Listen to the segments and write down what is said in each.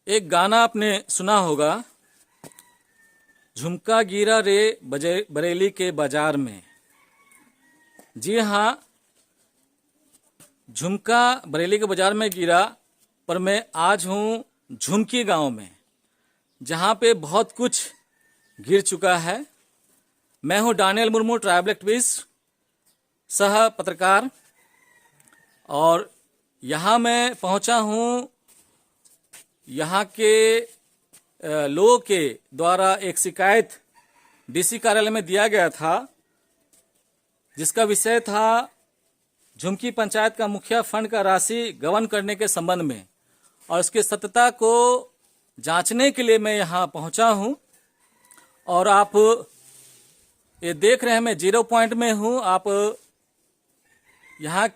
एक गाना आपने सुना होगा, झुमका गिरा रे बरेली के बाजार में। जी हाँ, झुमका बरेली के बाजार में गिरा, पर मैं आज हूँ झुमकी गांव में, जहाँ पे बहुत कुछ गिर चुका है। मैं हूँ डानियल मुर्मू, ट्राइबल एक्टिविस्ट, सह पत्रकार, और यहाँ मैं पहुँचा हूँ। यहाँ के लोगों के द्वारा एक शिकायत डीसी कार्यालय में दिया गया था, जिसका विषय था झुमकी पंचायत का मुखिया फंड का राशि गबन करने के संबंध में, और उसकी सत्यता को जांचने के लिए मैं यहाँ पहुँचा हूँ। और आप ये देख रहे हैं, मैं 0 पॉइंट में हूँ। आप यहाँ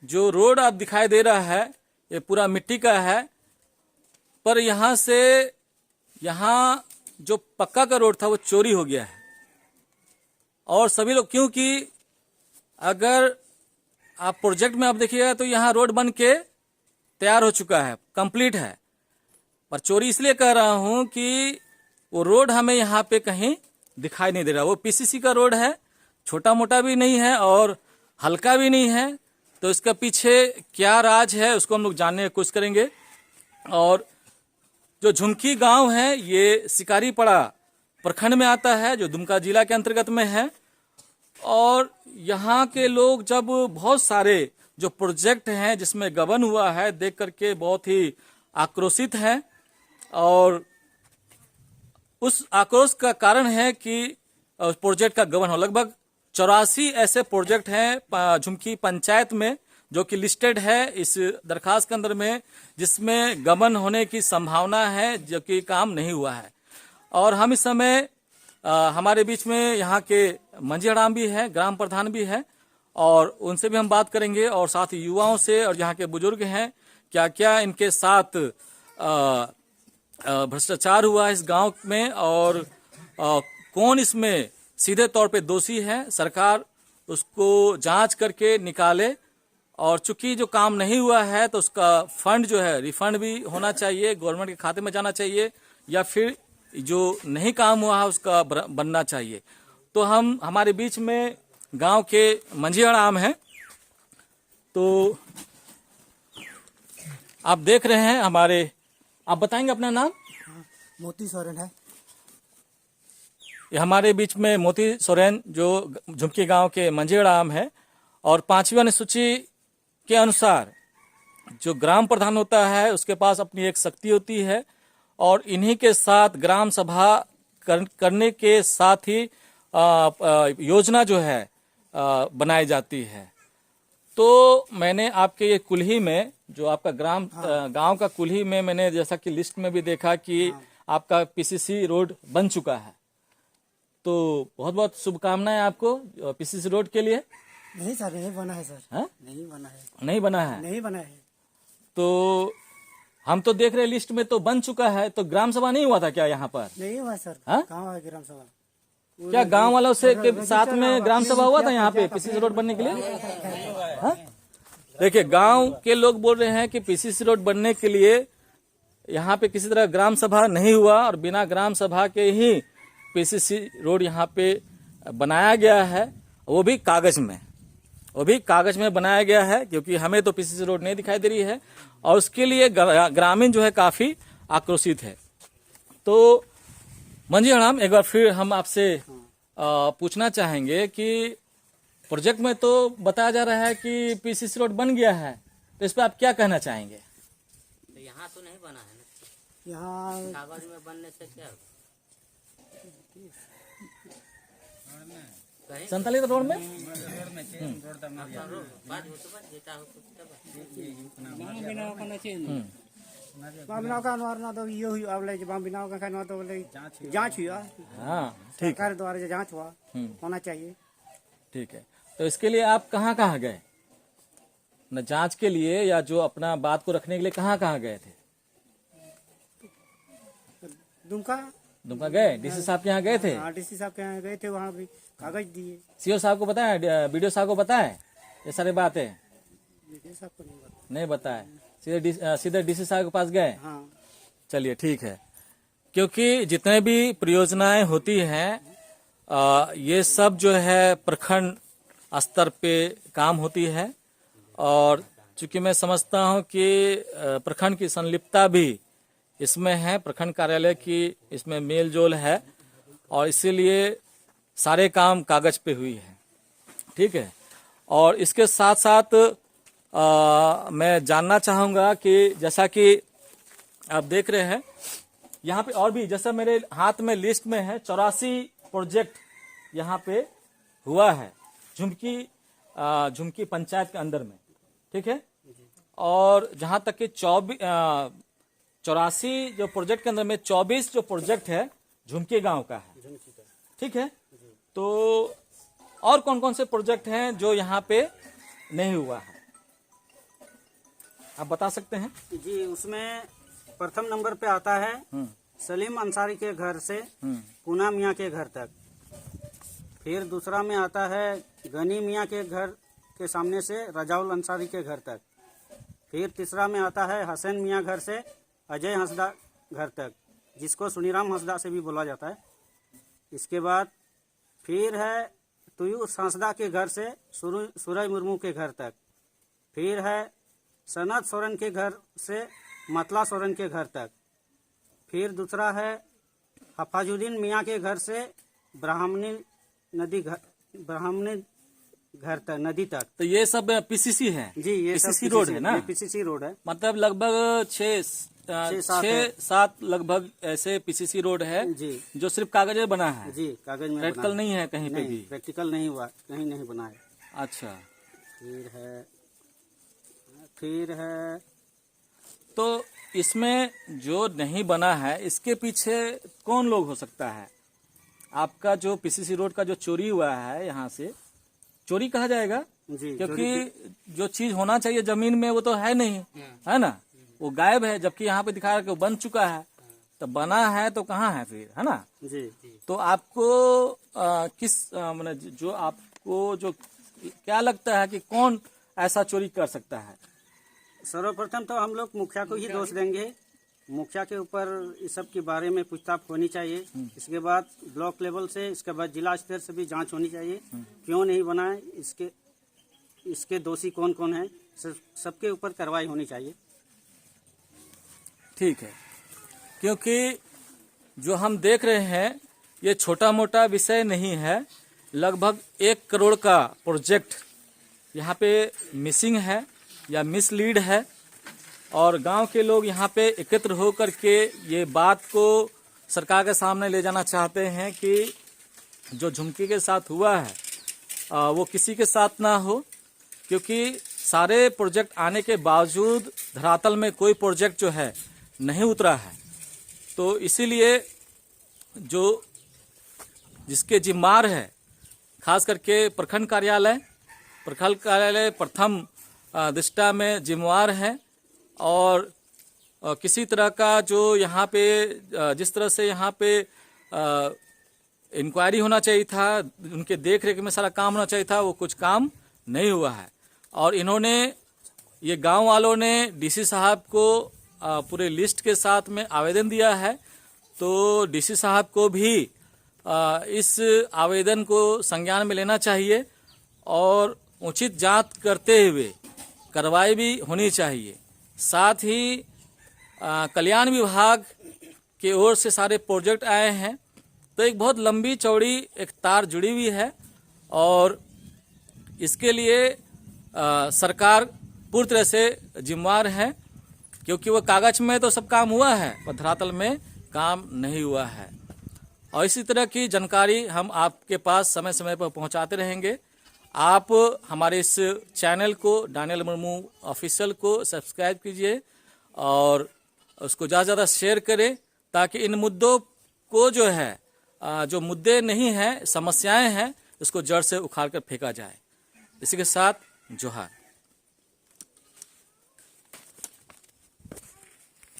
जो रोड आप दिखाई दे रहा है, ये पूरा मिट्टी का है, पर यहाँ से यहाँ जो पक्का का रोड था वो चोरी हो गया है। और सभी लोग, क्योंकि अगर आप प्रोजेक्ट में आप देखिएगा तो यहाँ रोड बन के तैयार हो चुका है, कंप्लीट है, पर चोरी इसलिए कह रहा हूँ कि वो रोड हमें यहाँ पे कहीं दिखाई नहीं दे रहा। वो पीसीसी का रोड है, छोटा मोटा भी नहीं है और हल्का भी नहीं है। तो इसका पीछे क्या राज है उसको हम लोग जानने की कोशिश करेंगे। और जो झुमकी गांव है ये शिकारीपड़ा प्रखंड में आता है, जो दुमका जिला के अंतर्गत में है। और यहाँ के लोग जब बहुत सारे जो प्रोजेक्ट हैं जिसमें गबन हुआ है, देख करके बहुत ही आक्रोशित हैं। और उस आक्रोश का कारण है कि प्रोजेक्ट का गबन हो। लगभग 84 ऐसे प्रोजेक्ट हैं झुमकी पंचायत में जो कि लिस्टेड है इस दरखास्त के अंदर में, जिसमें गबन होने की संभावना है, जो कि काम नहीं हुआ है। और हम इस समय हमारे बीच में यहाँ के मंझी हड़ाम भी है, ग्राम प्रधान भी है, और उनसे भी हम बात करेंगे, और साथ ही युवाओं से, और यहाँ के बुजुर्ग हैं, क्या क्या इनके साथ भ्रष्टाचार हुआ है इस गांव में, और कौन इसमें सीधे तौर पे दोषी है, सरकार उसको जांच करके निकाले। और चूंकि जो काम नहीं हुआ है तो उसका फंड जो है रिफंड भी होना चाहिए, गवर्नमेंट के खाते में जाना चाहिए, या फिर जो नहीं काम हुआ है उसका बनना चाहिए। तो हमारे बीच में गांव के मंझी हड़ाम हैं। तो आप देख रहे हैं आप बताएंगे अपना नाम? मोती सोरेन है। ये हमारे बीच में मोती सोरेन, जो झुमकी गांव के मंझी हड़ाम है। और 5वीं अनुसूची के अनुसार जो ग्राम प्रधान होता है उसके पास अपनी एक शक्ति होती है, और इन्हीं के साथ ग्राम सभा करने के साथ ही योजना जो है बनाई जाती है। तो मैंने आपके ये कुल्ही में, जो आपका गांव का कुल्ही में, मैंने जैसा कि लिस्ट में भी देखा कि आपका पीसीसी रोड बन चुका है। तो बहुत बहुत शुभकामनाएं आपको पीसीसी रोड के लिए। नहीं सर, नहीं बना है सर। हा? नहीं बना है। नहीं बना है? नहीं बना है। तो हम तो देख रहे हैं लिस्ट में तो बन चुका है, तो ग्राम सभा नहीं हुआ था क्या यहाँ पर? नहीं हुआ सर। हाँ? कहाँ है ग्राम सभा? क्या गांव वालों से के साथ में ग्राम सभा हुआ था यहाँ पे पीसीसी रोड बनने के लिए? देखिए, गांव के लोग बोल रहे हैं कि पीसीसी रोड बनने के लिए यहाँ पे किसी तरह ग्राम सभा नहीं हुआ, और बिना ग्राम सभा के ही पीसीसी रोड यहाँ पे बनाया गया है, वो भी कागज में बनाया गया है, क्योंकि हमें तो पीसीसी रोड नहीं दिखाई दे रही है। और उसके लिए ग्रामीण जो है काफी आक्रोशित है। तो मंझी हड़ाम, एक बार फिर हम आपसे पूछना चाहेंगे कि प्रोजेक्ट में तो बताया जा रहा है कि पीसीसी रोड बन गया है, तो इस पर आप क्या कहना चाहेंगे? तो यहाँ तो नहीं बना है ना, यहाँ कागज में बनने से क्या होगा? संताली रोड में बनाव का ना तो ये हुई, अब ले बनाव का ना तो ले जांच हुई। हाँ, ठीक, सरकार द्वारा जो जांच हुआ होना चाहिए। ठीक है। तो इसके लिए आप कहाँ गए न, जांच के लिए, या जो अपना बात को रखने के लिए कहाँ गए थे? दुमका गए, डीसी साहब के यहाँ गए थे? डीसी साहब के यहाँ गए थे, वहाँ भी कागज दिए। सीओ साहब को बताया, बीडीओ साहब को बताया ये सारी बातें? साहब को नहीं बताया, सीधे डीसी साहब के पास गए? हाँ। चलिए ठीक है, क्योंकि जितने भी परियोजनाएं होती हैं ये सब जो है प्रखंड स्तर पे काम होती है, और चूंकि मैं समझता हूं कि प्रखंड की संलिप्तता भी इसमें है, प्रखंड कार्यालय की इसमें मेल जोल है, और इसीलिए सारे काम कागज पे हुई है। ठीक है, और इसके साथ साथ मैं जानना चाहूँगा कि जैसा कि आप देख रहे हैं यहाँ पे और भी, जैसा मेरे हाथ में लिस्ट में है 84 प्रोजेक्ट यहाँ पे हुआ है झुमकी पंचायत के अंदर में। ठीक है, और जहाँ तक कि 84 जो प्रोजेक्ट के अंदर में 24 जो प्रोजेक्ट है झुमकी गांव का है। ठीक है, तो और कौन कौन से प्रोजेक्ट हैं जो यहाँ पे नहीं हुआ है, आप बता सकते हैं? जी, उसमें प्रथम नंबर पे आता है सलीम अंसारी के घर से पूना मियाँ के घर तक। फिर दूसरा में आता है गनी मियाँ के घर के सामने से रजाउल अंसारी के घर तक। फिर तीसरा में आता है हसन मियाँ घर से अजय हंसदा घर तक, जिसको सुनीराम हंसदा से भी बोला जाता है। इसके बाद फिर है तुयूस हंसदा के घर से सूरज मुर्मू के घर तक। फिर है सनत सोरेन के घर से मतला सोरेन के घर तक। फिर दूसरा है हफाजुद्दीन मियाँ के घर से ब्राह्मणी घर तक, नदी तक। तो ये सब पीसीसी है? जी, ये पीसीसी रोड है ना? पीसीसी रोड है। मतलब लगभग 6-7 लगभग ऐसे पीसीसी रोड है जी, जो सिर्फ कागज में बना है। जी, कागज में प्रैक्टिकल नहीं है कहीं पे भी? प्रैक्टिकल नहीं हुआ, कहीं नहीं बना है। अच्छा, फिर है तो इसमें जो नहीं बना है इसके पीछे कौन लोग हो सकता है? आपका जो पीसीसी रोड का जो चोरी हुआ है, यहाँ से चोरी कहा जाएगा जी, क्योंकि जो चीज होना चाहिए जमीन में वो तो है नहीं, है ना, वो गायब है, जबकि यहाँ पे दिखा रहा है कि वो बन चुका है। तो बना है तो कहाँ है फिर, है ना? जी, तो आपको मतलब जो आपको जो क्या लगता है कि कौन ऐसा चोरी कर सकता है? सर्वप्रथम तो हम लोग मुखिया को ही दोष देंगे। मुखिया के ऊपर इस सब के बारे में पूछताछ होनी चाहिए। इसके बाद ब्लॉक लेवल से, इसके बाद जिला स्तर से भी जांच होनी चाहिए, क्यों नहीं बना है, इसके दोषी कौन कौन है, सबके ऊपर कार्रवाई होनी चाहिए। ठीक है, क्योंकि जो हम देख रहे हैं ये छोटा मोटा विषय नहीं है। लगभग 1 करोड़ का प्रोजेक्ट यहाँ पे मिसिंग है या मिसलीड है, और गांव के लोग यहाँ पे एकत्र होकर के ये बात को सरकार के सामने ले जाना चाहते हैं कि जो झुमकी के साथ हुआ है वो किसी के साथ ना हो, क्योंकि सारे प्रोजेक्ट आने के बावजूद धरातल में कोई प्रोजेक्ट जो है नहीं उतरा है। तो इसीलिए जो जिसके जिम्मेदार है, खास करके प्रखंड कार्यालय प्रथम दृष्टा में जिम्मेवार है, और किसी तरह का जो यहाँ पे जिस तरह से यहाँ पे इंक्वायरी होना चाहिए था, उनके देख रेख में सारा काम होना चाहिए था, वो कुछ काम नहीं हुआ है। और इन्होंने, ये गांव वालों ने डीसी साहब को पूरे लिस्ट के साथ में आवेदन दिया है, तो डीसी साहब को भी इस आवेदन को संज्ञान में लेना चाहिए और उचित जांच करते हुए कार्रवाई भी होनी चाहिए। साथ ही कल्याण विभाग की ओर से सारे प्रोजेक्ट आए हैं, तो एक बहुत लंबी चौड़ी एक तार जुड़ी हुई है, और इसके लिए सरकार पूरी तरह से जिम्मेदार है, क्योंकि वो कागज में तो सब काम हुआ है पर धरातल में काम नहीं हुआ है। और इसी तरह की जानकारी हम आपके पास समय समय पर पहुंचाते रहेंगे। आप हमारे इस चैनल को, डानियल मुर्मू ऑफिशियल को सब्सक्राइब कीजिए और उसको ज़्यादा से ज़्यादा शेयर करें, ताकि इन मुद्दों को जो है, जो मुद्दे नहीं हैं, समस्याएं हैं, इसको जड़ से उखाड़ कर फेंका जाए। इसी के साथ जोहार।